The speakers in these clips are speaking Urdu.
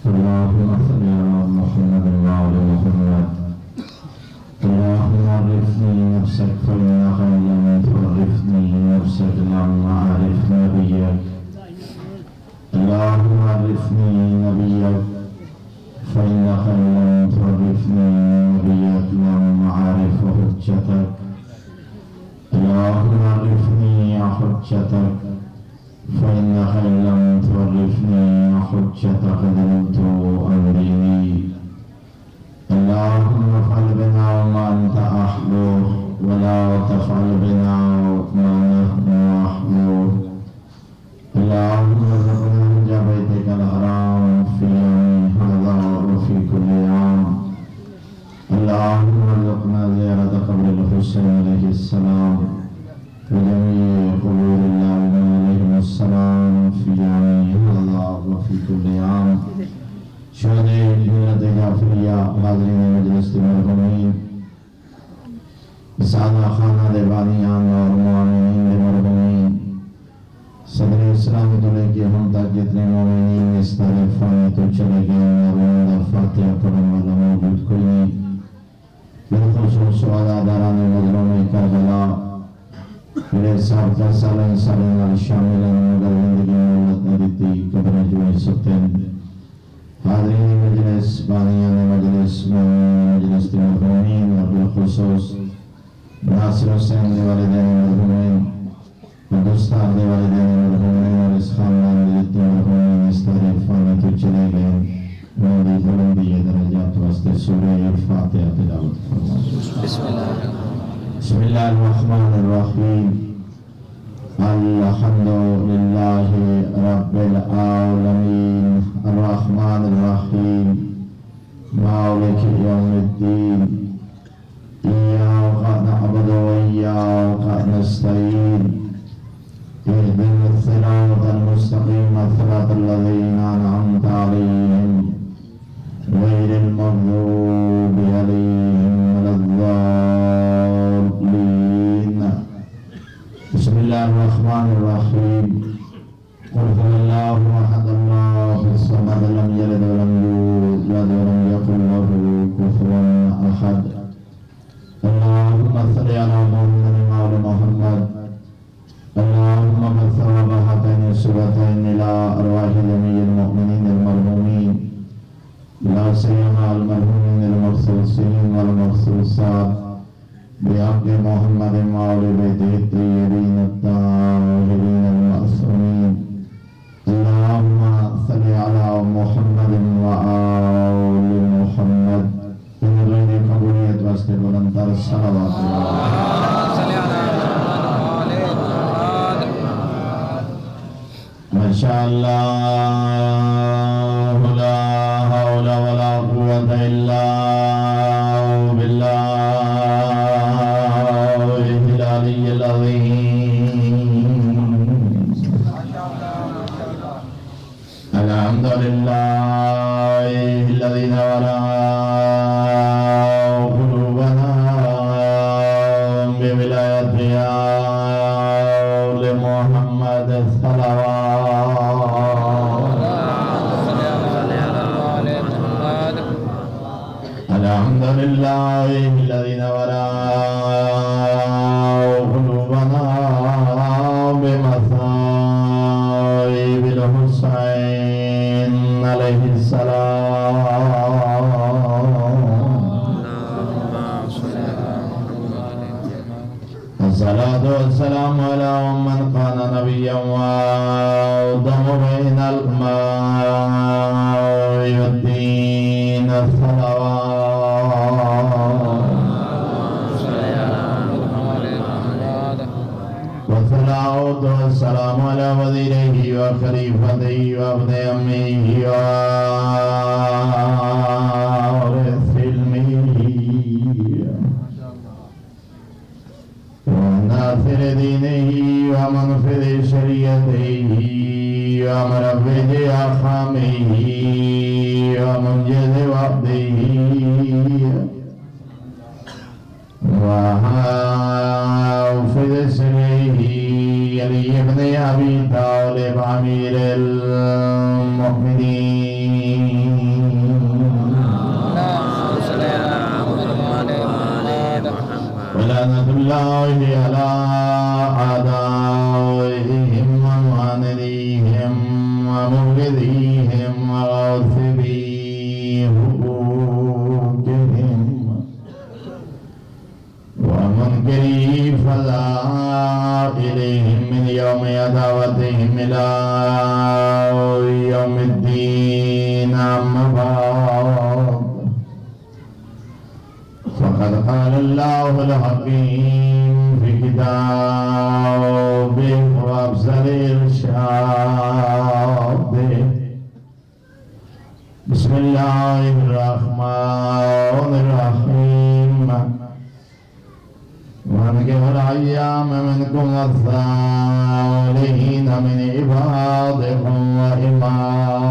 اللهم صل على محمد وعلى محمد. اللهم عرفني نفسك فإنك لم تعرفني نفسك لم أعرف نبيك. اللهم عرفني نبيك فإنك لم تعرفني نبيك لم أعرف حجتك. اللهم عرفني حجتك فإنك لم تعرفني حجتك ضللت عن ديني. اللهم افعل بنا ما أنت أحلو ولا تفعل بنا ما نحن أحلو. اللهم ارزقنا حج بيتك الحرام في يوم هذا وفي كل يوم. اللهم ارزقنا زيارة قبر الحسين عليه السلام وجميع قبور الأئمة عليهم السلام في يوم هذا وفي كل يوم. شهداء ملت جعفریہ حاضرین مجلس مرحومین سادہ خانہ دیوانیان اور معاملین مرحومین صدر اسلام دلے کے ہم تک جتنے مومنین اس طرح فانی تو چلے گئے مرحوم فاتحہ پڑھنے والا موجود کوئی نہیں. بالخصوص عزاداران مظلوم کربلا میرے سابقہ سالن سالن شامل مگر زندگی مولت نہ دیتی قبر جوئی ستن. حاضرین مجلس بانیان مجلس مجلس مرحومین اور بالخصوص ناصر حسین دے والدین مرحومین دوستان دے والدین مرحومین اور اس خاندان دے مرحومین اس طرح فانی تو چلے گئے مودی بلندی درجات واسطے سورہ فاتحہ تلاوت فرمائیں. بسم اللہ الرحمن الرحیم. الحمد للہ رب العالمین الرحمن الرحیم مالک یوم الدین ایاک نعبد و ایاک نستعین اهدنا الصراط المستقیم صراط الذین انعمت علیہم غیر المغضوب علیہم ولا الضالین. بسم اللہ الرحمن الرحیم. قل هو اللہ احد اللہ الصمد لم یلد ولم یولد ولم یکن له کفوا احد. اللهم صل على محمد وعلى محمد. اللهم بثواب هاتين السورتين الى ارواح جميع المؤمنين المرحومين لا سيما المرحومين المخصوصين والمخصوصات بحق محمد وآل بيته الطيبين الطاهرين المعصومين. اللهم صل على محمد وآل محمد. ان غیر قبولیت واسطے بلندتر صلوات ماشاء اللہ لا حول ولا قوة الا بالله العلی العظیم. الحمد للہ الذی نور قلوبنا بولایت آل محمد صلوات. الحمد للہ الذی نور قلوبنا بمصائب الحسین علیہ السلام. الصلاة والسلام على من كان نبيا وأوضح بين الماء والدين الصلوات. والصلاة والسلام على وزيره وخليفته وابن أمه ووارث علمه وناصر دينه ومنفذ شريعته ومربد أحكامه ومنجز وعده وحافظ سره علي بن أبي طالب أمير المؤمنين آخذيهم وغاثبي حقوقهم ومنكري فضائلهم من يوم عداوتهم إلى يوم الدين. أما بعد فقد قال الله الحكيم في كتابه وأفضل إرشاده. بسم الله الرحمن الرحيم. وأنكحوا الأيام منكم والصالحين من عبادكم وإمائكم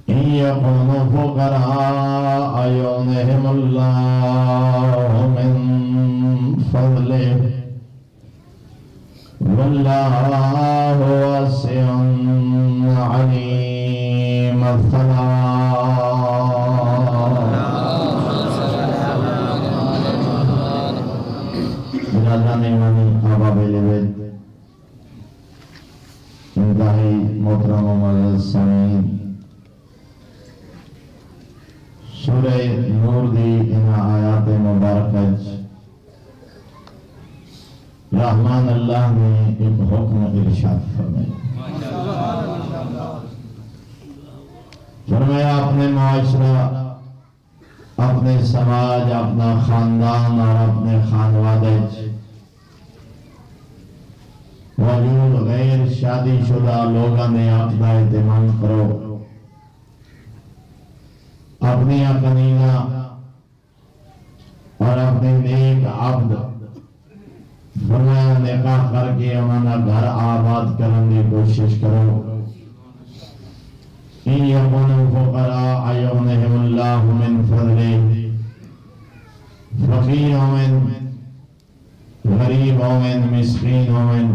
إن يكونوا فقراء يغنهم الله من فضله والله واسع عليم. انتہائی محترم و معزز سامعین، سورہ نور دی ان آیات مبارکہ رحمان اللہ نے ایک حکم ارشاد فرمایا اپنے معاشرہ، اپنے سماج، اپنا خاندان اور اپنے خانوادے موجود غیر شادی شدہ لوگوں نے عقد اہتمام کرو. اپنی کنینا اور اپنے نیک عبد فرمایا نکاح کر کے انہوں گھر آباد کرنے کی کوشش کرو. ان یکونوا فقراء یغنہم اللہ من فضلہ، فقیر ہوئن، غریب ہوئن، مسکین ہوئن،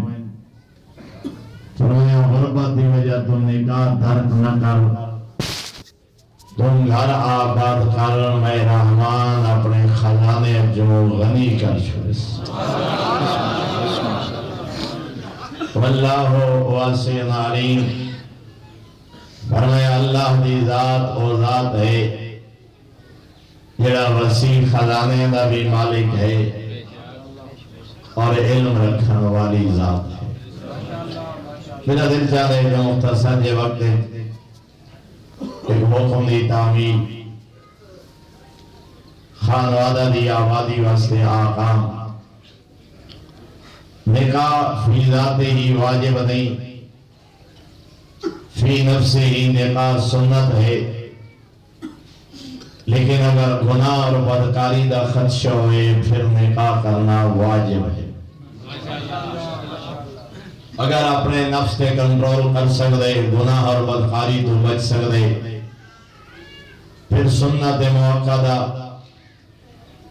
فرمایا غربت دی وجہ تم نکاح ترک نہ کر، تم گھر آباد کر، میں رحمان اپنے خزانے جو غنی کر چھوڑس. واللہ واسع علیم. فرمایا اللہ دی ذات او ذات ہے جڑا وسیع خزانے دا بھی مالک ہے اور علم رکھنے والی ذات ہے. میرا دل چاہتا ہے جو مختصر یہ وقت ہے ایک حکم دی تعمیل خانوادہ دی آبادی واسطے آقام. نکاح فی ذات ہی واجب نہیں، فی نفس ہی نکاح سنت ہے، لیکن اگر گناہ اور بدکاری دا خدشہ ہوئے پھر نکاح کرنا واجب ہے. اگر اپنے نفس تے کنٹرول کر سکتے، گناہ اور بدکاری تو بچ سکتے، پھر سنت موقعہ.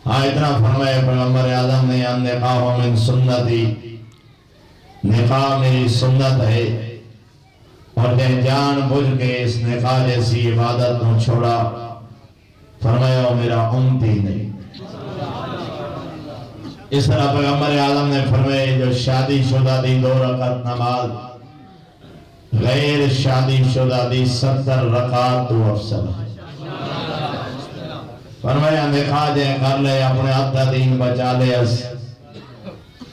ہاں اتنا فرمایا پیغمبر اعظم نے النکاح من سنتی، نکاح میری سنت ہے، اور جن جان بوجھ کے اس نکاح جیسی عبادت کو چھوڑا فرمایا وہ میرا امتی نہیں. اس طرح پیغمبر اعظم نے فرمایا جو شادی شدہ دی 2 رکعت نماز غیر شادی شدہ دی 70 رکعت تو افضل ہے. فرمایا نکاح جائے کر لے اپنے آدھا دین بچا لے اس.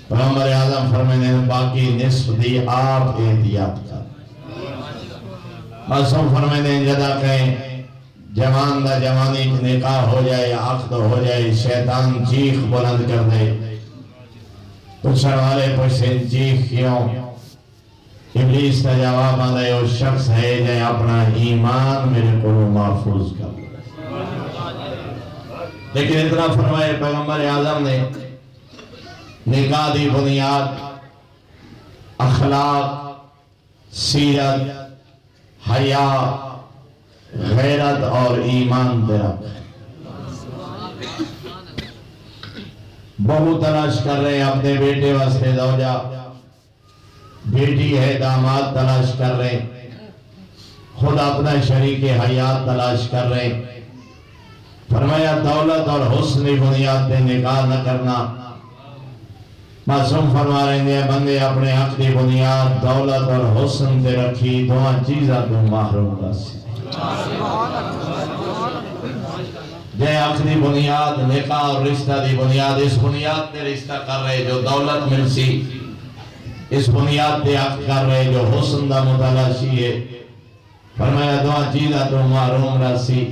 پیغمبر اعظم فرمایا باقی نصف دی آپ احتیاط کر. معصوم فرمایا جدا کہیں جوان دا جوانی نکاح ہو جائے، عقد ہو جائے، شیطان چیخ بلند کر دے، پوچھنے والے پوچھیں چیخ کیوں؟ ابلیس کا جواب آدھے وہ شخص ہے جائے اپنا ایمان میرے کو محفوظ کر لے. لیکن اتنا فرمائے پیغمبر اعظم نے نکاح دی بنیاد اخلاق، سیرت، حیا، غیرت اور ایمان دے رکھ. بہو تلاش کر رہے ہیں اپنے بیٹے واسطے زوجہ، بیٹی ہے داماد تلاش کر رہے ہیں، خود اپنا شریک حیات تلاش کر رہے ہیں. فرمایا دولت اور حسن بنیاد پہ نکاح نہ کرنا، معصوم فرما رہے ہیں بندے اپنے حق کی بنیاد دولت اور حسن سے رکھی دعا چیزاں تو محروم رسی جے حق دی بنیاد نکاح اور رشتہ دی بنیاد اس بنیاد تے رشتہ کر رہے جو دولت مل سی اس بنیاد تے حق کر رہے جو حسن دا متلاشی ہے فرمایا دعا چیزاں تو محروم رسی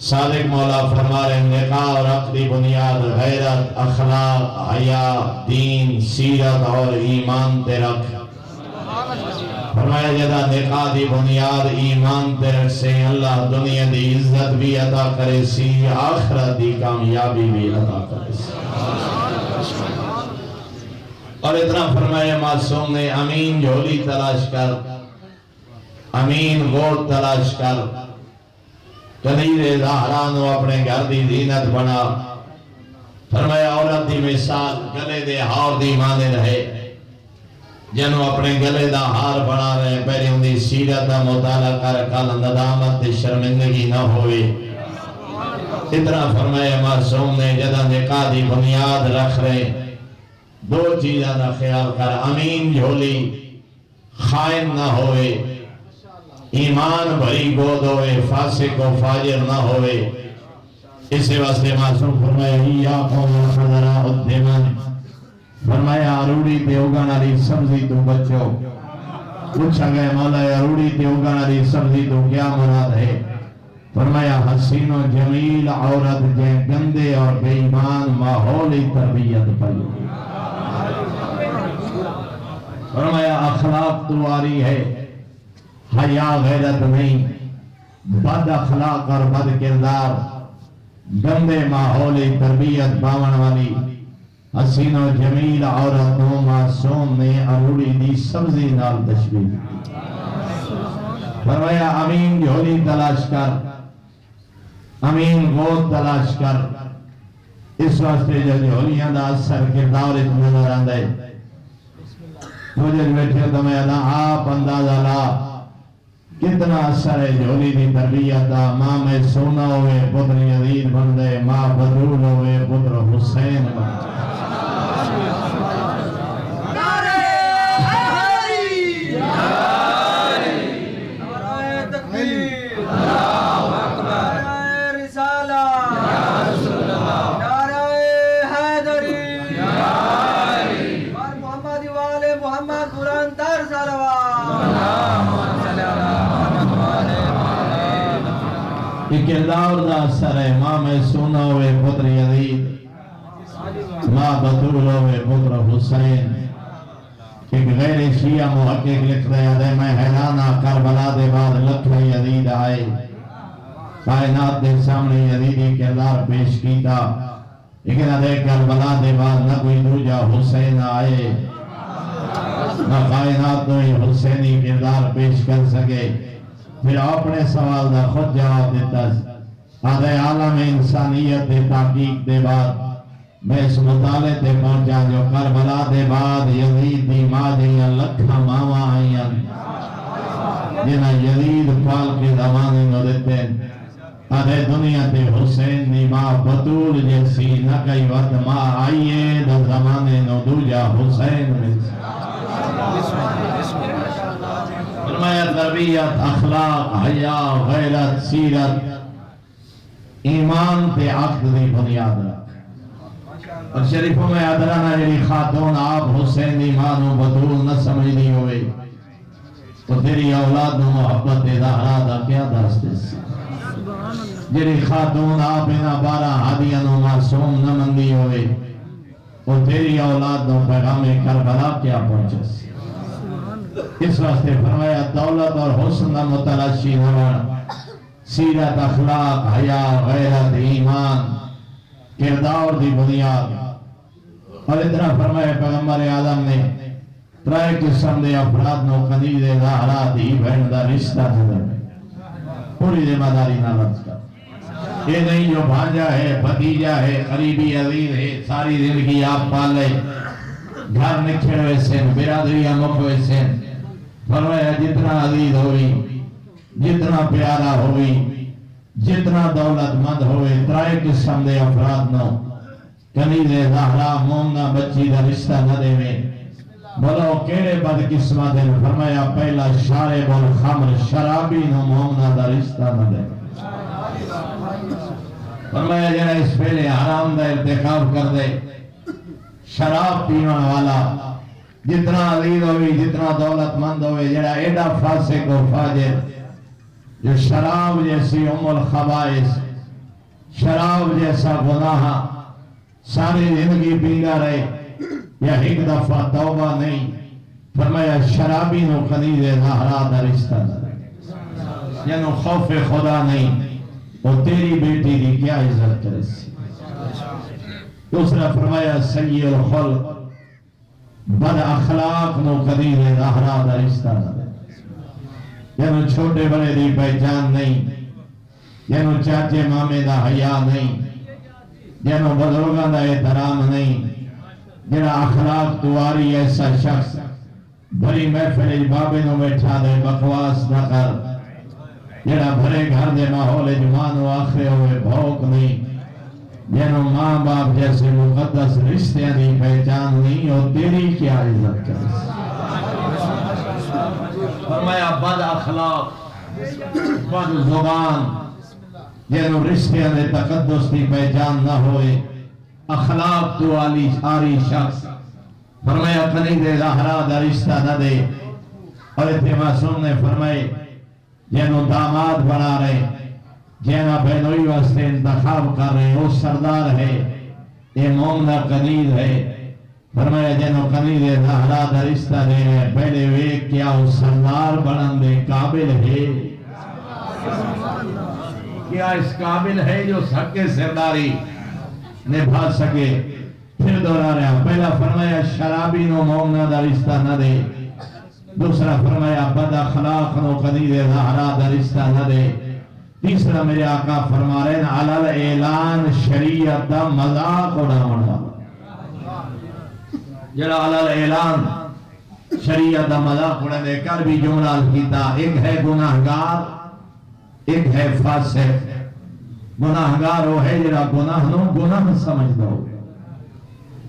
صادق مولا فرما رہے ہیں نکاح اور حق دی بنیاد غیرت اخلاق حیا دین سیرت اور ایمان تے رکھ فرمایا جدا نکاح دی بنیاد ایمان تے رکھ سے اللہ دنیا دی عزت بھی عطا کرے سی آخرت دی کامیابی بھی عطا کرے سی اور اتنا فرمایا معصوم نے امین جھولی تلاش کر امین گوٹ تلاش کر قدیر زہران و اپنے گھر دی زینت بنا فرمایا عورت دی مثال گلے دے ہار دی مانے رہے جنہوں اپنے گلے دا ہار بنا رہے پہلے ان دی سیرت دا مطالعہ کر کل ندامت شرمندگی نہ ہوئے اتنا فرمایا معصوم نے جدا نکاح دی بنیاد رکھ رہے دو چیزاں دا خیال کر امین جھولی خائن نہ ہوئے ایمان بھری گود ہوئے فاسق و فاجر نہ ہوئے اسے واسطے معصوم فرمایا یا قوم خضراء الدمن فرمایا اروڑی تے اگان علی سبزی تو بچو پوچھا گئے مولا اروڑی تے اگان علی سبزی تو کیا مراد ہے فرمایا حسین و جمیل عورت جے گندے اور بے ایمان ماحولی تربیت پائی فرمایا اخلاق تواری ہے حیا غیرت نہیں بد اخلاق اور بد کردار گندے ماحولی تربیت باون والی حسین و جمیل عورتوں معصوم نے اروڑی دی سبزی نال تشبیہ فرمایا امین جھولی تلاش کر امین گود تلاش کر اس واسطے جو جھولیاں دا اثر کردار اس نظر آندہ ہے مجھے بیٹھے تو میں آپ اندازہ لا کتنا اثر ہے جھولی دی تربیت دا ماں میں سونا ہوئے پتر یزید بن دے ماں بدرول ہوئے پتر حسین بن دے کردار دا اثر ہے ماں میں سونا ہوئے پتر یزید ماں بدرول ہوئے پتر حسین ایک غیر شیعہ محقق لکھ رہے ہیں میں حیرانہ کربلا دے بعد لکھ یزید آئے کائنات دے سامنے یزیدی کردار پیش کیتا لیکن ادھے کربلا دے بعد نہ کوئی دوجہ حسین آئے نہ کائنات کوئی حسینی کردار پیش کر سکے پھر اپنے سوال دا خود جواب دیتا آدھے عالم انسانیت دے تحقیق دے بعد میں اس مطالعے تے پہنچا جو کربلا دے بعد یزید دی ماں دیاں لکھا ماما آئیاں جنہ یزید پال کے زمانے نو دیتے آدھے دنیا تے حسین دی ماں بطول جیسی نہ کئی وقت ماں آئیے دا زمانے نو دوجہ حسین میں فرمایا تربیت اخلاق حیا غیرت سیرت ایمان تے عقد دی بنیاد رکھ اور شریفوں میں ادرانا جلی خاتون آپ حسین دی مانو بدول نہ سمجھ دی ہوئے تو تیری اولاد نو محبت زہرا دا کیا داستے سی جلی خاتون آپ انہا 12 ہادیانو معصوم نہ مندی ہوئے اور تیری اولاد نو پیغام کربلا کیا پہنچے سی اس واسطے فرمایا دولت اور حسن دا متلاشی ہونا سیرت اخلاق حیا غیرت ایمان کردار دی بنیاد اور اتنا فرمایا پیغمبر اعظم نے ترائے قسم دے افراد نو قدید زہرا دی بہن دا رشتہ نظر پوری ذمہ داری نہ لفظ کر یہ نہیں جو بھانجا ہے بھتیجا ہے قریبی عزیز ہے ساری زندگی آپ پالے گھر نکھڑ ویسے برادری امک ویسے فرمایا جتنا عزیز ہوئی جتنا پیارا ہوئی جتنا دولت مند ہوئے ترائے قسم دے افراد نو کنیز زہرا مومنہ بچی دا رشتہ نہ دے میں بولو کیڑے بدقسمت ہیں؟ فرمایا پہلا شارب الخمر شرابی نو مومنہ دا رشتہ نہ دے. فرمایا جنہ اس پہلے حرام دا ارتکاب کر دے، شراب پیون والا جتنا عزیز ہوئی جتنا دولت مند ہوئے، جنہ ایڈا فاسق و فاجر جو شراب جیسی ام الخبائث، شراب جیسا گناہ ساری زندگی پیگا رہے یا ایک دفعہ توبہ نہیں. فرمایا شرابی نو کنیز زہرا دا رشتہ نہ دے، یعنی خوف خدا نہیں، وہ تیری بیٹی دی کیا عزت کرے سی. دوسرا فرمایا سیء الخلق بد اخلاق نو کنیز زہرا دا رشتہ نہ دے، یعنی چھوٹے بڑے دی پہچان نہیں، یعنی چاچے مامے دا حیا نہیں، جنہوں بزرگاں دا احترام نہیں، جنہ اخلاق تواری ایسا شخص بڑی محفل بابے نو بیٹھا دے بکواس نہ کر، جنہ بھرے گھر دے ماحول جوان و آخرے ہوئے بھوک نہیں، جنہوں ماں باپ جیسے مقدس رشتے دی پہچان نہیں، اور تیری کیا عزت کرے. فرمایا بد اخلاق بد زبان جنہوں رشتے دے تقدس دی پہچان نہ ہوئے، اخلاق تو علی ساری شخص. فرمایا کنیز زہرا دا رشتہ نہ دے. اور اتنے معصوم نے فرمائے جنہوں داماد بنا رہے، جنہ بہنوئی واسطے انتخاب کر رہے، وہ سردار ہے، یہ مومنہ کنیز ہے. فرمایا جنہوں کنیز زہرا دا رشتہ دے رہے، پہلے ویک کیا وہ سردار بنن دے قابل ہے، کیا اس قابل ہے جو سکے سرداری نبھا سکے. پھر دورا رہا، پہلا فرمایا شرابی نو مومنہ دا رشتہ نہ دے. دوسرا فرمایا بد اخلاق نو کنیز زہرا دا رشتہ نہ دے. تیسرا میرے آقا فرما رہے ہیں علل اعلان شریعت دا مذاق اڑاونا. جڑا علل اعلان شریعت دا مذاق اڑا دے کر بھی جملہ کیتا، ایک ہے گناہگار ایک ہے فاسق. گناہگار وہ ہے جڑا گناہ نو گناہ سمجھ دو،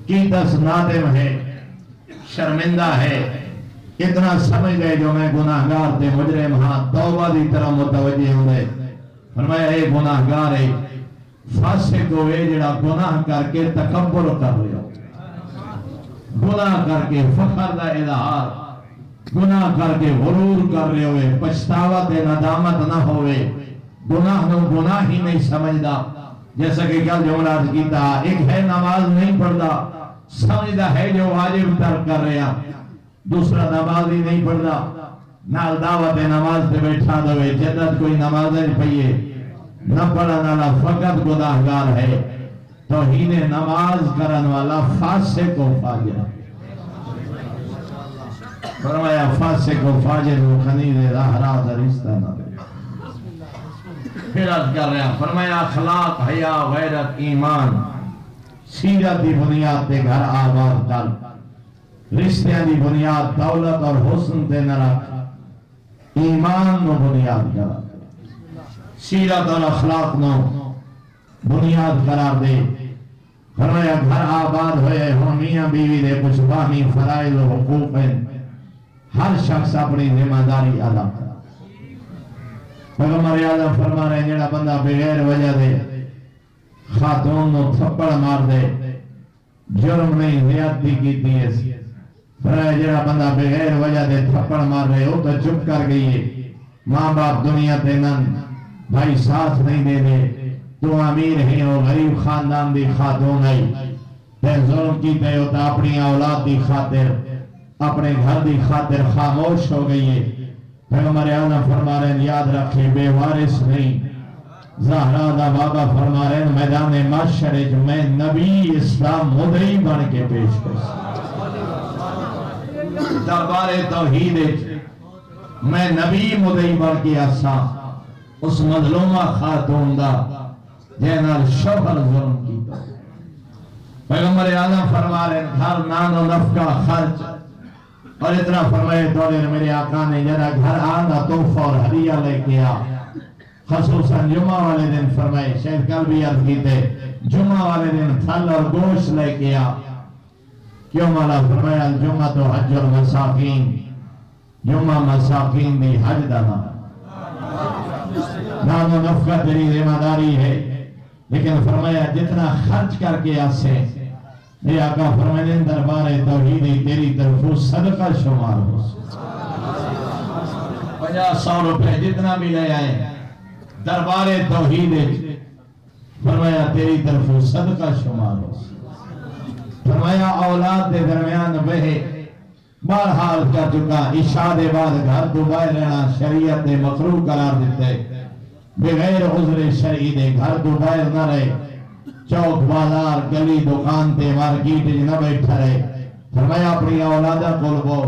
کی دس نادم ہے، شرمندہ ہے، اتنا سمجھ گئے جو میں گناہگار تے مجرم ہاں، توبہ دی طرح متوجہ ہوئے. فرمایا اے گناہگار ہے. فاسق ہوئے جڑا گناہ کر کے تکبر کر رہے ہو، گناہ کر کے فخر دا اظہار، گناہ کر کے غرور کر رہے ہوئے، پچھتاوا تے ندامت نہ ہوئے، گناہ نو گناہ ہی نہیں سمجھدا. جیسا کہ کل جملہ کیتا، ایک ہے نماز نہیں پڑھدا، سمجھدا ہے جو واجب ترک کر رہا. دوسرا نماز ہی نہیں پڑھدا، نال دعوت نماز تے بیٹھا دوے، جدت کوئی نماز نہیں پڑھئے، نہ پڑھن والا فقط گناہگار ہے. توہین نماز کرن والا فاسق و فاجر. فرمایا فاسق و فاجر و کنیز زہرا دا رشتہ نہ دے. پھر عرض کر رہا، فرمایا اخلاق حیا غیرت ایمان سیرت دی بنیاد تے گھر آباد کر، رشتہ دی بنیاد دولت اور حسن تے نہ رکھ، ایمان نو بنیاد کر، سیرت اور اخلاق نو بنیاد قرار دے. فرمایا گھر آباد ہوئے ہوں، میاں بیوی دے کچھ باہمی فرائض و حقوق ہیں، ہر شخص اپنی ذمہ داری ادا کر. پیغمبر اعظم فرما رہے ہیں جڑا بندہ بغیر وجہ دے خاتون نو تھپڑ مار دے، جرم نہیں زیادتی کیتی ہے. فرمایا جڑا بندہ بغیر وجہ دے تھپڑ مار رہے ہو تو چپ کر گئی ہے. ماں باپ دنیا تے نن بھائی ساتھ نہیں دے دے، تو امیر ہیں اور غریب خاندان دی خاتون آئی تے ظلم کیتے ہو تو اپنی اولاد دی خاطر اپنے گھر دی خاطر خاموش ہو گئی ہے. پیغمبر اعظم فرما رہے ہیں یاد رکھے بے وارث نہیں. زہرا دا بابا فرما رہے ہیں میدان محشر میں نبی اسلام مدعی بن کے پیش کر، دربار توحید میں نبی مدعی بن کے آسا اس مظلومہ خاتون دا جنہاں شوہر ظلم کیتا. پیغمبر اعظم فرما رہے ہیں گھر نان و نفقہ خرچ، اور اتنا فرمائے دورے میرے آقا نے جرا گھر آنا تحفہ اور ہدیہ لے کے آ. خصوصاً جمعہ والے دن فرمائے، شاید کل بھی عرض کیتے جمعہ والے دن پھل اور گوشت لے کے آ. کیوں مولا فرمایا الجمعہ تو حج المساکین، جمعہ مساکین دی حج دا نام و نفقہ تیری ذمہ داری ہے، لیکن فرمایا جتنا خرچ کر کے آسے میرے آقا فرمانے دربار توحید تیری طرف صدقہ شمار ہو. 50-100 روپے جتنا بھی لے آئے دربار توحید فرمایا تیری طرف صدقہ شمار ہو. فرمایا اولاد دے درمیان بہے بہرحال کر چکا، عشاء دے بعد گھر تو باہر رہنا شریعت نے مکروہ قرار دیتے، بغیر عذر شرعی دے گھر تو باہر نہ رہے، چوک بازار گلی دکان تے مارکیٹ نہ بیٹھا رہے. فرمایا اپنی اولادہ کول بو،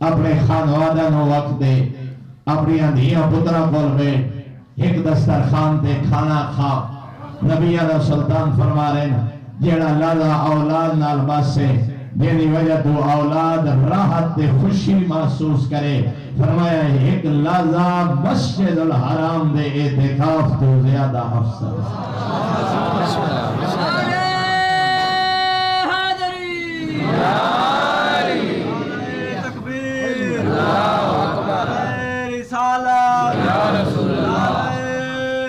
اپنے خانوادہ نو وقت دے، اپنی دھیاں پترا کول بیٹھ، ایک دسترخوان تے کھانا کھا. نبی علیہ سلطان فرما رہے ہیں جیڑا لالا اولاد نال باسے جیڑی وجہ تو اولاد راحت تے خوشی محسوس کرے. فرمایا ایک لازا مسجد الحرام دے اعتکاف تو زیادہ افضل. تکبیر، رسالت یا رسول اللہ،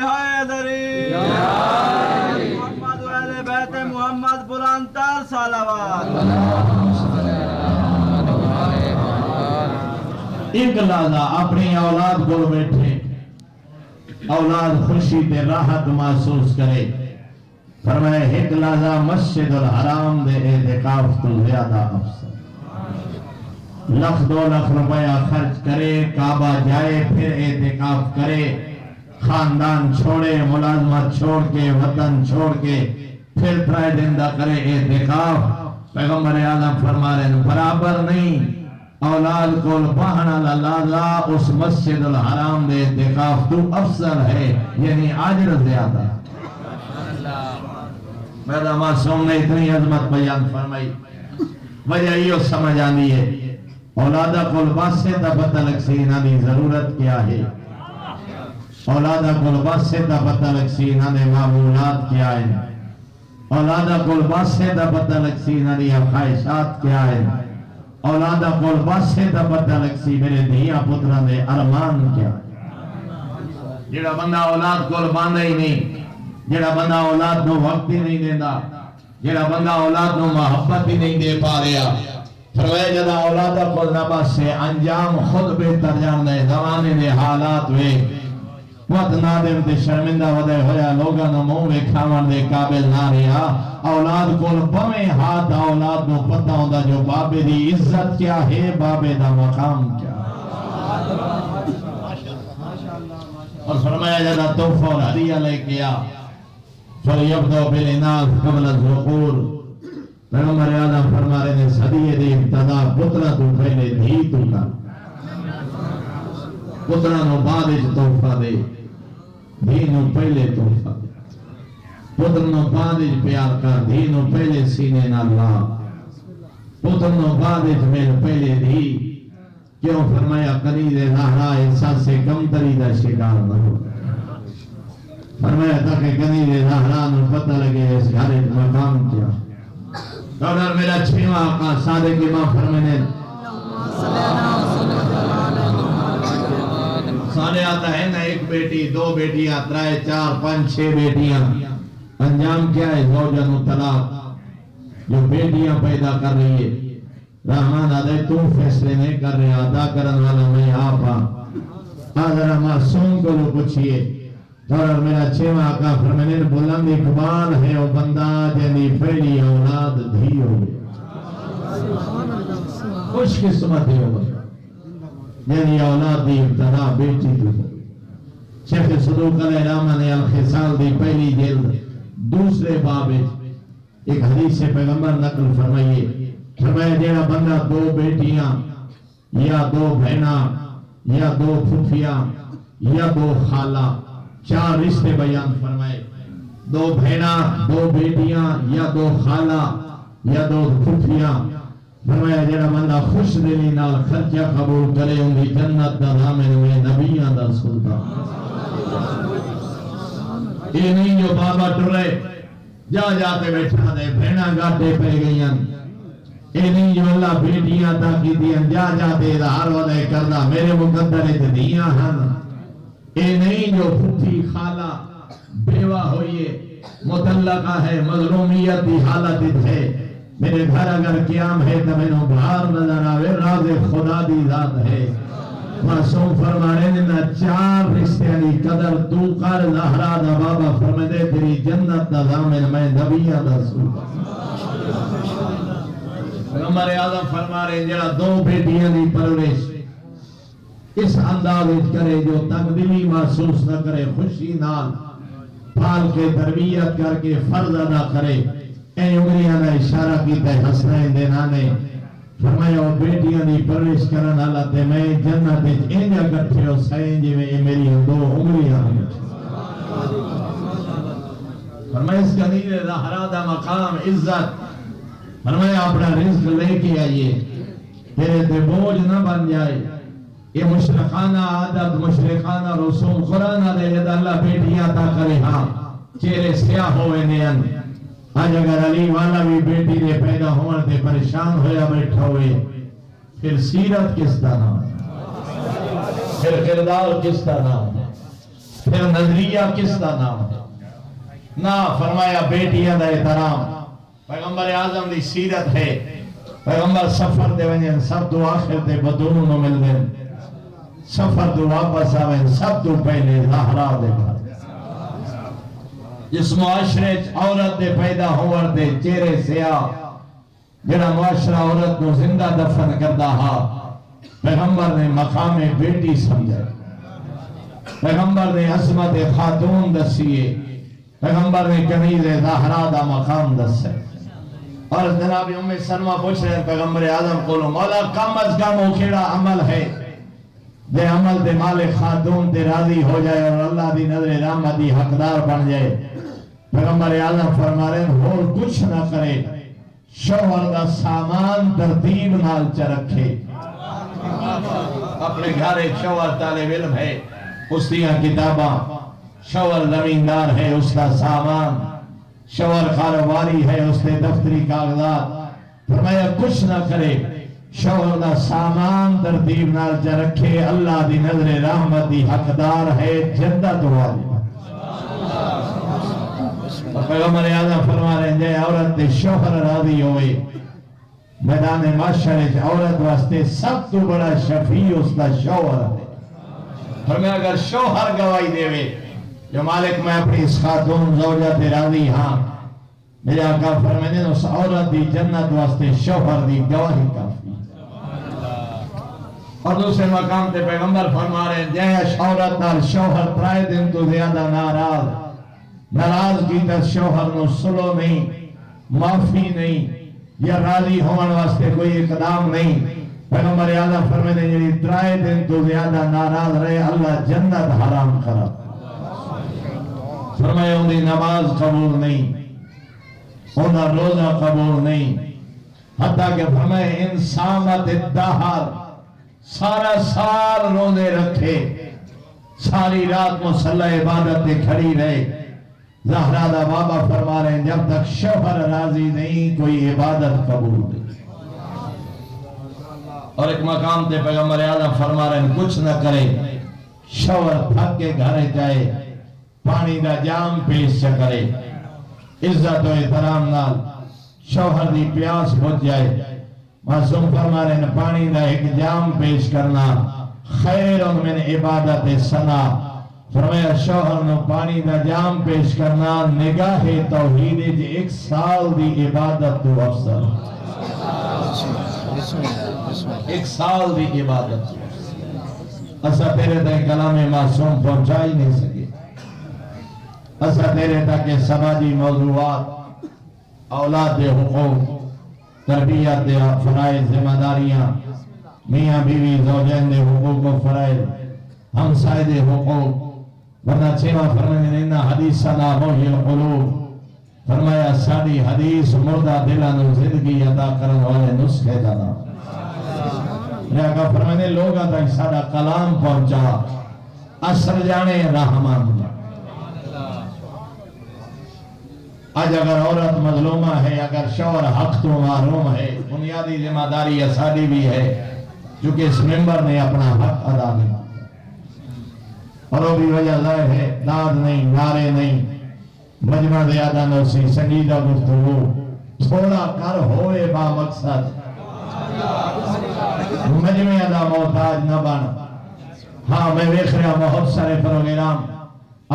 حیدری محمد و اہل بیت محمد بلند تر صلوات. ایک لازا اپنی اولاد کو بیٹھے، اولاد خوشی تے راحت محسوس کرے. فرمایا ایک لازا مسجد الحرام دے اعتکاف تو زیادہ افضل. 1,00,000-2 لاکھ روپیہ خرچ کرے، کعبہ جائے، پھر اعتکاف کرے، خاندان چھوڑے، ملازمت چھوڑ کے، وطن چھوڑ کے، پھر 3 دن دا کرے اعتکاف. پیغمبر اعظم فرما رہے ہیں برابر نہیں اولاد کو بہنا لازا اس مسجد الحرام دے اعتکاف تو افضل ہے، یعنی اجر زیادہ. میرا معصوم نے اتنی عظمت بیان فرمائی، وجہ یہ سمجھ آنی ہے اولادہ کو باسے تا پتہ لگ سی انہاں دی ضرورت کیا ہے، اولادہ کو باسے تا پتہ لگ سی انہاں دے معمولات کیا ہیں، اولادہ کو باسے تا پتہ لگ سی انہاں دی خواہشات کیا ہیں، اولادہ کو باسے تا پتہ لگ سی میرے دھیاں پتران دے ارمان کیا. جڑا بندہ اولاد کو باندھا ہی نہیں، جڑا بندہ اولاد نو وقت ہی نہیں دینا، جڑا بندہ اولاد نو محبت ہی نہیں دے پا رہا، فرمایا جدا اولادہ کو نبس سے انجام خود بہتر جان دے. زمانے دے حالات وے وقت نادم تے شرمندہ ودے ہویا، لوگاں نو منہ وکھاون دے قابل نہ رہا. اولاد کول بویں ہاتھ اولاد نو پتہ ہوندا جو بابے دی عزت کیا ہے، بابے دا مقام کیا. اور فرمایا جدا تحفہ اور ہدیہ لے کے آ، فَلْيَبْدَأْ بِالْإِنَاثِ قَبْلَ الذُّكُورِ. پیغمبر اعظم فرما رہے ہیں ہدیے دی ابتدا پترا تو پہلے دھی تو کر، پترا نو بعد وچ تحفہ دے، دھی نو پہلے تحفہ دے. پتر نو بعد وچ پیار کر، دھی نو پہلے سینے نال لا. پتر نو بعد وچ میل پہلے دھی. کیوں فرمایا کنی دے زہرا احساس کمتری دا شکار نہ ہو. فرمایا تاکہ کنی دے زہرا نو پتہ لگے اس گھر مقام کیا. اور میرا 6واں آقا صادق امام فرمانے سارے آتا ہے نا، 1 بیٹی 2 بیٹیاں 3 4 5 6 بیٹیاں. انجام کیا ہے؟ زوجن طلاق. جو بیٹیاں پیدا کر رہی ہے رحمان آدھے تو فیصلے نہیں کر رہے، ادا کرن والا میں آپ ذرا معصوم کو لو پوچھئے. اور میرا 6واں آقا فرمانے بلند اقبال ہے وہ بندہ جنی پہلی اولاد دھی ہو گئی. خوش قسمت ہے وہ بندہ جنی اولاد دی ابتدا بیٹی تو. شیخ صدوق علیہ الرحمہ نے الخصال دی پہلی جلد 2 باب ایک حدیث سے پیغمبر نقل فرمائیے. فرمایا جیڑا بندہ 2 بیٹیاں یا 2 بہناں یا 2 پھوپھیاں یا 2 خالہ، 4 رشتے بیان فرمائے. 2 بہناں 2 بیٹیاں یا 2 خالہ یا 2 پھوپھیاں. فرمایا جیڑا بندہ خوش دلی نال خرچہ قبول کرے ان کی جنت دا ضامن میں نبیاں دا سلطان. یہ نہیں جو بابا ٹرے جا جاتے بیٹھا دے بھیڑا گاٹے پہ گئیاں اے نہیں جو اللہ بیٹیاں تاکی دیاں جا جاتے اظہار والے کردہ میرے مقدر اتدیاں ہن اے نہیں جو پھوٹی خالہ بیوہ ہوئیے متعلقہ ہے مظلومیت دی حالت ہے میرے گھر اگر قیام ہے تو میں نو بھار نظر آوے راز خدا دی ذات ہے معصوم فرمانے نے چار رشتہ دی قدر تو کر زہرا دا بابا فرمائے دے تیری جنت دا ضامن میں نبیہ دا سوپا پیغمبر اعظم فرما رہے ہیں جڑا دو بیٹیاں دی پرورش اس انداز کرے جو تقدیمی محسوس نہ کرے خوشی نال پھال کے تربیت کر کے فرض ادا کرے اے انگلیاں دا اشارہ کیتا ہے حسنین دے نانے فرمایا وہ بیٹیاں دی پرورش کرن والا تے میں جنت وچ انجا کٹھے ہو سائیں جی میں میری دو انگلیاں فرمایا اس کا نیرے زہرا دا مقام عزت فرمایا اپنا رزق لے کے آئیے تیرے تے بوجھ نہ بن جائے یہ مشرقانہ عادت مشرقانہ رسوم قرآن دے جد اللہ بیٹیاں تا کرے ہاں چہرے سیاہ ہوئے نیان آج اگر علی والا بھی بیٹی دے پیدا ہوئے تے پریشان ہویا بیٹھا ہوئے پھر سیرت کس دا نام پھر کردار کس دا نام پھر نظریہ کس دا نام نہ فرمایا بیٹیاں دا احترام پیغمبر اعظم دی سیرت ہے پیغمبر سفر دے ونجن سب تو آخر دے بدونوں نو مل دیں سفر تو واپس آویں سب تو پہلے زہرا دے گا جس معاشرے عورت دے پیدا ہوور دے چہرے سیاہ جڑا معاشرہ عورت کو زندہ دفن کردہ ہا پیغمبر نے مقام بیٹی سمجھے پیغمبر نے عظمت خاتون دسیے پیغمبر نے کنیز زہرا دا مقام دسے اور جناب ام سلمہ پوچھ رہے ہیں پیغمبر اعظم کو مولا کم از کم وہ کیڑا عمل ہے دے عمل دے مالک خاتون تے راضی ہو جائے اور اللہ دی نظر رحمت دی حقدار بن جائے پیغمبر اعظم فرما رہے ہیں اور کچھ نہ کرے شوہر دا سامان ترتیب نال چ رکھے اپنے گھر شوہر طالب علم ہے اس دیا کتاباں شوہر زمیندار ہے اس کا سامان شوہر کاروباری ہے اس کے دفتری کاغذات فرمایا کچھ نہ کرے شوہر دا سامان ترتیب نال چ رکھے اللہ دی نظر رحمت دی حقدار ہے جنت والی پیغمبر اعظم فرما رہے ہیں جے عورت دے شوہر راضی ہوئے میدان معاشر عورت واسطے سب تو بڑا شفیع اس دا شوہر ہے فرمایا اگر شوہر گواہی دے وے جو مالک میں اپنی اس خاتون زوجہ تے راضی ہاں میرے آقا فرمانے اس عورت دی جنت واسطے شوہر دی گواہی کافی اور دوسرے مقام تے پیغمبر فرما رہے ہیں جے عورت نال شوہر ترائے دن تو زیادہ ناراض کی تا شوہر نو سلو نہیں معافی نہیں یا راضی ہونے واسطے کوئی اقدام نہیں پیغمبر اعظم فرمانے ہیں ترائے دن تو زیادہ ناراض رہے اللہ جنت حرام کرا فرمایا انہیں نماز قبول نہیں انہیں روزہ قبول نہیں حتیٰ کہ فرمایا انسامت الدہر سارا سال روزے رکھے ساری رات مصلی عبادت تے کھڑی رہے زہرا دا بابا فرما رہے ہیں جب تک شوہر راضی نہیں کوئی عبادت قبول نہیں اور ایک مقام تے پیغمبر اعظم فرما رہے ہیں کچھ نہ کرے شوہر تھک کے گھرے جائے پانی دا جام پیش کرے عزت و احترام نال شوہر دی پیاس بجھ جائے معصوم فرما رہے ہیں پانی دا ایک جام پیش کرنا خیر من عبادت ثنا فرمایا شوہر نو پانی دا جام پیش کرنا نگاہ توحید جی ایک سال دی عبادت تو افضل ایک سال دی عبادت اسا تیرے تک کلام معصوم پہنچا ہی نہیں سکے اسا تیرے تک سماجی موضوعات اولاد دے حقوق تربیت دے فرائض ذمہ داریاں میاں بیوی زوجین دے حقوق و فرائض ہمسائے دے حقوق ورنہ چھوہ فرمانے انہا حدیثنا موحی القلوب فرمایا ساری حدیث مردہ دلانو زندگی عطا کرن والے نسخے دانا لیکن فرمانے لوگا تک سارا کلام پہنچا اثر جانے رحمان آج اگر عورت مظلومہ ہے، اگر شوہر حق تو معروم ہے، بنیادی ذمہ داری اساری بھی ہے، چونکہ اس ممبر نے اپنا حق ادا نہیں، اور وہ بھی وجہ ظاہر ہے، داد نہیں، نعرے نہیں، مجمع زیادہ نوسی، سنجیدہ گفتگو، تھوڑا کر ہوئے با مقصد، مجمع دا محتاج نہ بن۔ ہاں میں دیکھ رہا بہت سارے پروگرام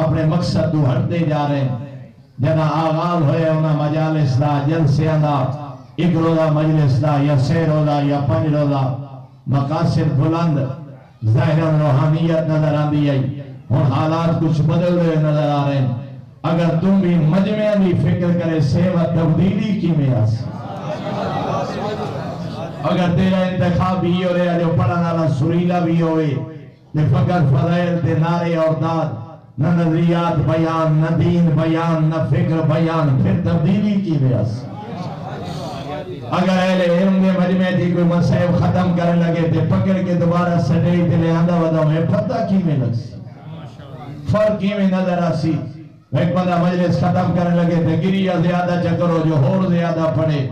اپنے مقصد تو ہٹتے جا رہے ہیں، جنا آغاز ہوئے انہاں مجالس دا، جلسیاں دا، ایک روزہ مجلس دا یا 6 روزہ یا 5 روزہ، مقاصد بلند، ظاہراً روحانیت نظر آندی ہے، اور حالات کچھ بدل رہے نظر آ رہے ہیں۔ اگر تم بھی مجمع بھی فکر کرے سیوا تبدیلی کی میں آس، اگر تیرا انتخاب بھی ہو رہا جو پڑھنا رہا سریلا بھی ہوئے، تے فقط فضائل تے نعرے اور داد، نہ نظریات بیان، نہ دین بیان، نہ فکر بیان، پھر تبدیلی کی میں آس۔ اگر اہل علم نے مجمع تھی کوئی مسائب ختم کرنے لگے تے پکڑ کے دوبارہ سٹیج تے لے آندہ ودا میں پتہ کی میں لگ سی، فرق کی میں نظر آسی۔ ایک بندہ مجلس ختم کرنے لگے تے گریہ زیادہ چکرو جو اور زیادہ پڑے،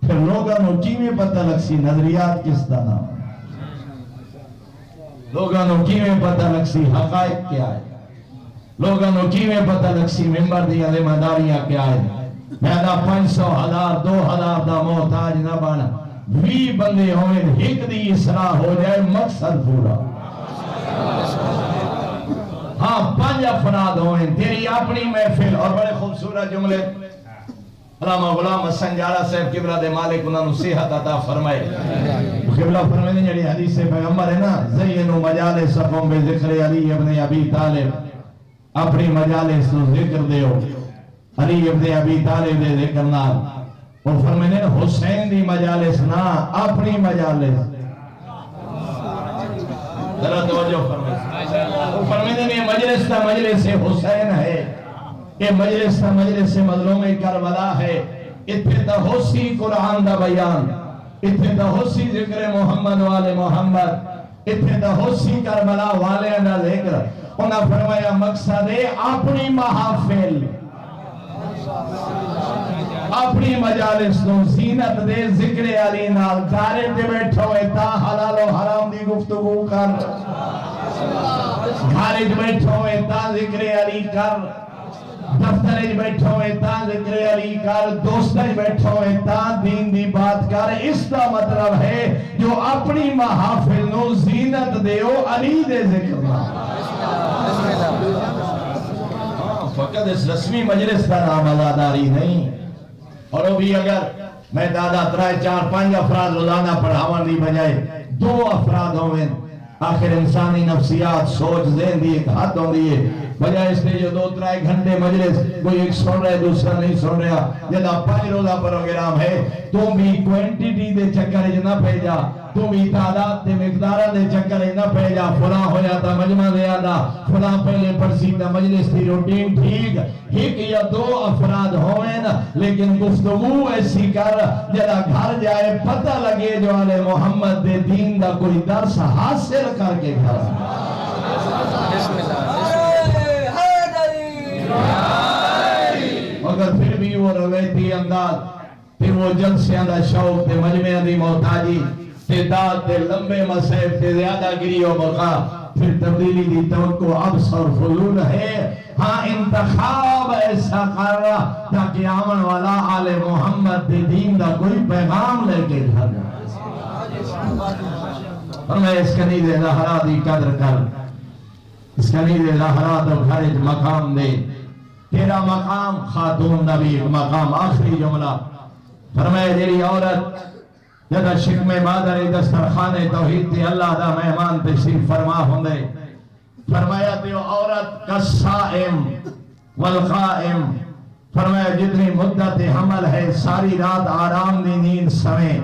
پھر لوگوں کی میں پتہ لگ سی نظریات کس طرح، لوگوں کی میں پتہ لگ سی حقائق کیا ہے، لوگوں کی میں پتہ لگ سی ممبر دیا ذمہ داریاں کیا ہے۔ میدہ 500 1000 2000 دا محتاج نہ بنا، 20 بندے ہوئے ایک دی اصلاح ہو جائے مقصد پورا۔ ہاں 5 افراد ہوئے تیری اپنی محفل، اور بڑے خوبصورت جملے علامہ غلام حسن جارہ صاحب قبلہ دے مالک انہوں نے صحت عطا فرمائے، قبلہ فرمائے جڑی حدیث سے پیغمبر ہے نا، زینو مجالسکم بذکر علی ابن ابی طالب، اپنی مجالس تو ذکر دیو علی ابن ابی طالب دے ذکر نال، اور فرمائے حسین دی مجالس نا اپنی مجالس، ذرا توجہ فرمائے، وہ فرمائے نے مجلس تا مجلس حسین ہے، یہ مجلس تا مجلس مظلوم کربلا ہے، اتھے حسی قرآن دا بیان، اتھے حسی ذکر محمد والے محمد، اتھے حسی کربلا والے دا ذکر۔ انہاں فرمایا مقصد ہے اپنی محافل، اپنی مجالس تو زینت دے ذکر علی نال، دارے تے بیٹھو تا حلال و حرام دی گفتگو کر، گھارج بیٹھو تا ذکر علی کر، دفترج بیٹھو تا ذکر علی کر، دوستج بیٹھو تا دین دی بات کر۔ اس کا مطلب ہے جو اپنی محافل نو زینت دیو علی دے ذکر نال، فقط اس رسمی مجلس کا نام عزاداری نہیں، اور وہ بھی اگر میں دادا 3 4 5 افراد روزانہ پڑھاون دی بجائے 2 افراد ہوئے، آخر انسانی نفسیات سوچ ذہن دی ایک حد ہوندی ہے، بجائے اس نے جو 2 3 گھنٹے مجلس کوئی ایک سن رہا ہے دوسرا نہیں سن رہا، جدا 5 روزہ پروگرام ہے، تو بھی کوانٹیٹی دے چکر نہ بھیجا، تو بھی تعداد دے مقدارہ دے چکر نہ بھیجا، فلاں ہو جاتا مجمع زیادہ، فلاں پہلے پرسی تا مجلس دی روٹین ٹھیک، ایک یا 2 افراد ہوئے نا، لیکن گفتگو ایسی کر جدا گھر جائے پتہ لگے جو آلے محمد دے دین دا کوئی درس حاصل کر کے گھر۔ مگر پھر بھی وہ رویتی انداز، پھر وہ جلسیاں دا شوق تے مجمع دی محتاجی تے داد تے لمبے مسائب تے زیادہ گری و بقا، پھر تبدیلی دی توقع عبس اور فضول ہے۔ ہاں انتخاب ایسا کر رہا تاکہ آمن والا آل محمد دے دین دا کوئی پیغام لے کے گھر اور میں اس کنید ظہرات دی قدر کر، اس کنید ظہرات و خارج مقام دے، تیرا مقام خاتون نبی مقام۔ آخری جملہ فرمائے جیری عورت جدا شکم مادر دسترخوان توحید تے اللہ دا مہمان تشریف فرما ہوندے، فرمایا تے عورت کالصائم والقائم، فرمایا جتنی مدت حمل ہے ساری رات آرام دی نیند سویں،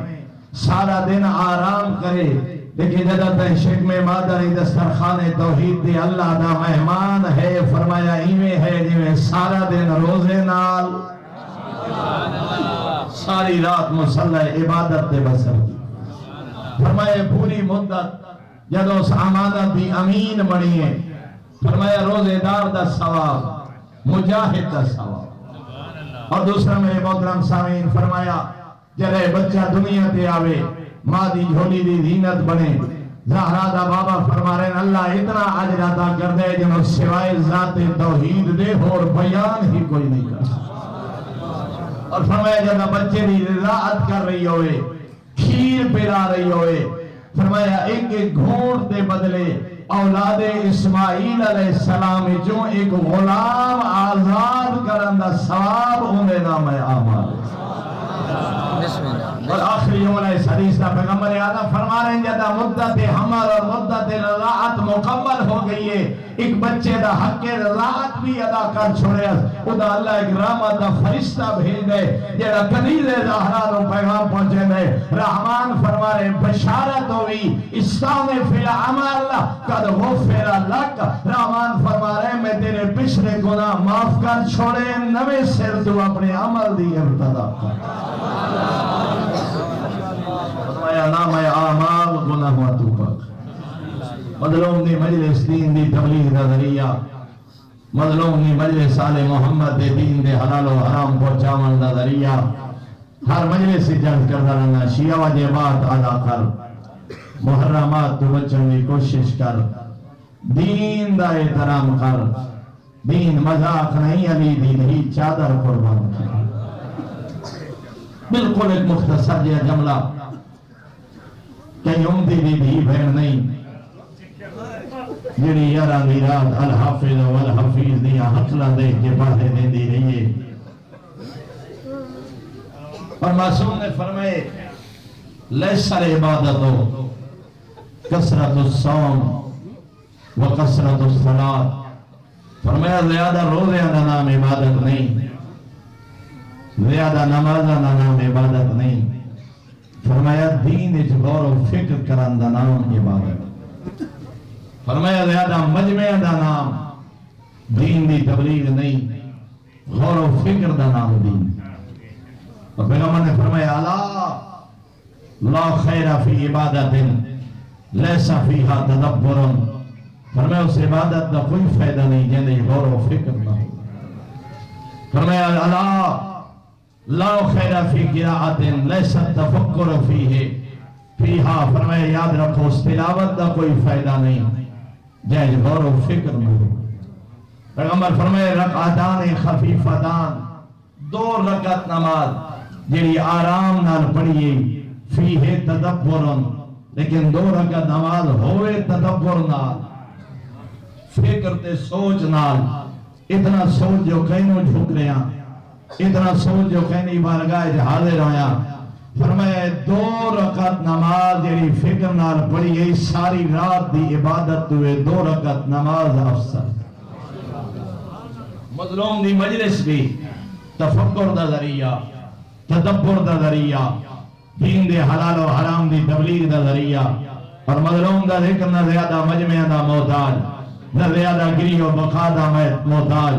سارا دن آرام کرے، لیکن جدا تے شکم مادر دسترخوان توحید تے اللہ دا مہمان ہے، فرمایا ایویں ہے جویں سارا دن روزے نال ساری رات مصلی عبادت تے بسر کی۔ فرمایا پوری مدت جدو اس امانت دی امین بنی ہے، فرمایا روزے دار دا ثواب، مجاہد دا ثواب، اور دوسرا میرے محترم سامعین فرمایا جڑے بچہ دنیا تے آوے ماں دی جھولی دی زینت بنے زہرا دا بابا فرما رہے ہیں اللہ اتنا اجر عطا کر دے جنہوں سوائے ذات توحید دے اور بیان ہی کوئی نہیں کر سکتا۔ اور فرمایا جب بچے دی رضاعت کر رہی ہوئے کھیر پلا رہی ہوئے فرمایا ایک ایک گھونٹ دے بدلے اولاد اسماعیل علیہ السلام جو ایک غلام آزاد کرن دا ثواب انہیں نام اعمال۔ اور آخری جملہ اس حدیث کا پیغمبر اعظم فرما رہے ہیں جدا مدت حمل اور مدت رضاعت مکمل ہو گئی ہے ایک بچے دا حق رضاعت بھی ادا کر چھوڑے خدا اللہ ایک رحمت دا فرشتہ بھیج دے جڑا کنیز زہرا نو پیغام پہنچے دے رحمان فرما رہے ہیں بشارت ہوئی استعمل فی العمل قد غفر لک رحمان فرما رہے ہیں میں تیرے پچھلے گناہ معاف کر چھوڑے نوے سر تو اپنے عمل دی ابتدا کر فرمایا نام اعمال گناہ و توبہ مظلوم دی مجلس دین دی تبلیغ دا ذریعہ مظلوم دی مجلس آل محمد دے دین دے حلال و حرام پہنچاون دا ذریعہ ہر مجلس سے جلد کردہ رہنا شیعہ واجبات ادا کر محرمات تو بچوں کی کوشش کر دین دا احترام کر دین مذاق نہیں علی دین ہی چادر قربان کر بالکل ایک مختصر جہ جملہ کہیں امدی دی بھی بہن نہیں جڑی یارہ دی رات الحافظ والحفیظ دیا حقلہ دیکھ کے باتیں دیں دی رہی ہے اور معصوم نے فرمائے لیسر عبادت ہو کثرت الصوم و کثرت الصلاة فرمایا زیادہ روزے کا نام عبادت نہیں زیادہ نمازہ نام عبادت نہیں فرمایا دین اچ غور و فکر کرن دا نام عبادت فرمایا زیادہ مجمع دا نام دین دی تبلیغ نہیں غور و فکر دا نام دین اور پیغمبر نے فرمایا لا خیر فی عبادت لیسا فیہا تدبر فرمایا اس عبادت دا کوئی فائدہ نہیں جنہیں غور و فکر نہ ہو فرمایا لا خیر فی قراءت لیسا تفکر فیہا فرمایا یاد رکھو اس تلاوت دا کوئی فائدہ نہیں جنہیں غور و فکر نہ ہو پیغمبر فرمایا رکعتان خفیفتان دو رکعت نماز جیڑی آرام نال پڑھئے فیہ تدبرن لیکن دو رکعت نماز ہوئے تدبر نال فکر تے سوچ نال اتنا سوچ جو کہنوں جھک رہے ہیں اتنا سوچ جو کہنی بارگاہ حاضر ہویا فرمایا دو رکعت نماز جیڑی فکر نال پڑھئے ساری رات دی عبادت ہوئے دو رکعت نماز افسر مظلوم دی مجلس بھی تفکر دا ذریعہ تدبر دا ذریعہ دین دے حلال و حرام دی تبلیغ دا ذریعہ اور مظلوم دا ذکر نہ زیادہ مجمع دا محتاج نہ زیادہ گری و بقا دا محتاج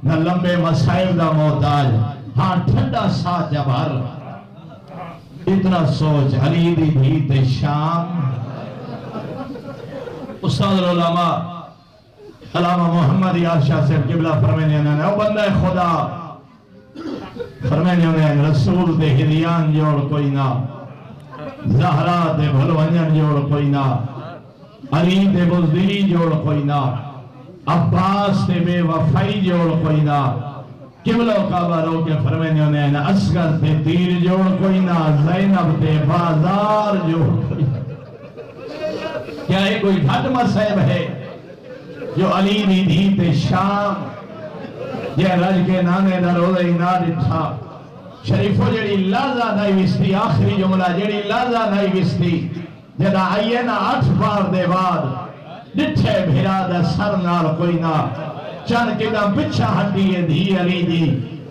نہ لمبے مسائل دا محتاج ہاں ٹھنڈا سا جب ہر اتنا سوچ علی دی بھی شام استاد العلماء علامہ محمد یار شاہ صاحب قبلہ فرمینے نے او بندہ خدا فرمینے نے رسول دے ہدیان جوڑ کوئی نہ زہرا دے بھلونجن جوڑ کوئی نہ علی دے بزدلی جوڑ کوئی نہ عباس دے بے وفائی جوڑ کوئی نہ قبلہ کعبہ رو کے فرمینے نے اصغر دے تیر جوڑ کوئی نہ زینب دے بازار جوڑ کوئی نہ کیا یہ کوئی گھٹ مصیب ہے جو علی دی دھیتے شام یہ رج کے نانے دا روزہ نہ ڈٹھا شریفو جڑی لازہ نائی وستی آخری جملہ جڑی لازہ نائی وستی جدا آئیے نا 8 بار دے بعد ڈٹھے بھیرا دا سر نال کوئی نہ چند کے دا پچھا ہٹی ہے دھی علی دی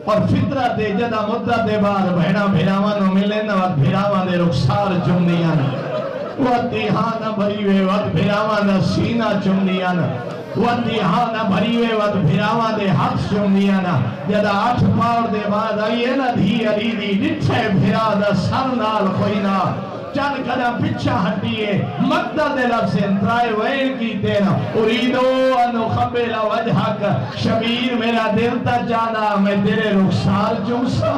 اور فطرت جدا مدت دے بعد بھیڑا بھیراوانو ملے نا وقت بھیراوان دے رخسار چمنیاں وقت دیہانا بھریوے وقت بھیراوان سینہ چمنیاں وقتی ہاں بھریوے وقت بھراوان دے حق شمنیانا جدا 8 پاور دے بعد آئیے نا دھی علی دی ڈٹھے بھرا دا سر نال کوئی نا چند قدم پیچھا ہٹیے مقدر دے لفظ انترائے وین کی تیرا اریدو انو خبیل وجہک شبیر میرا دل تا جانا میں تیرے رخسار چمسا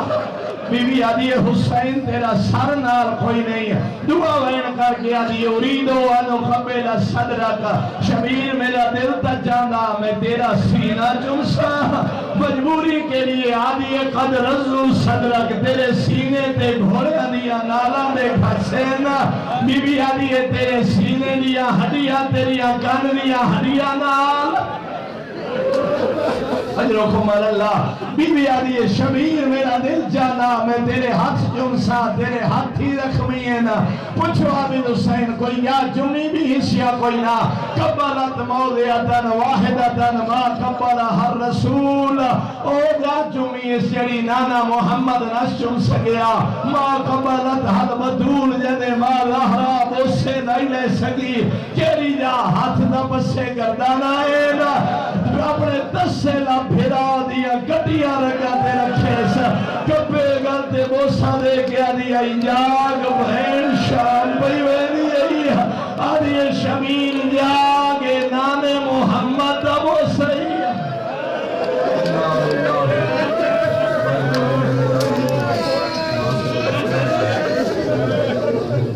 بی بی آدھی حسین تیرا سر نال کوئی نہیں دعا وین کر کے آدھی اریدو انو خبیل صدرک شبیر میرا دل تا جانا میں تیرا سینہ چمسا مجبوری کے لیے آدھی قد رزو صدرک تیرے سینے تے گھوڑے دیا نالا دے گھسینا بی بی آدھی تیرے سینے دیا ہڈیا تیریا کان دیا ہڈیا نال اجرکم اللہ بی بی آدھی شبیر میرا دل جانا میں تیرے ہاتھ جمسا تیرے ہاتھی رکھمی ہے نا پوچھو عابد حسین کوئی یا جمعی بھی حصیہ کوئی نا قبلت موضعتن واحدتن ما قبل ہر رسول او جا جمعی اس جڑی نانا محمد نش جم سکیا ما قبلت حد بدول جنے ما لہرا بوسے نہیں لے سکی کیری جا ہاتھ نہ بسے گردانا ہے نا اپنے دس سے لا پھرا دیا گٹیا رکھ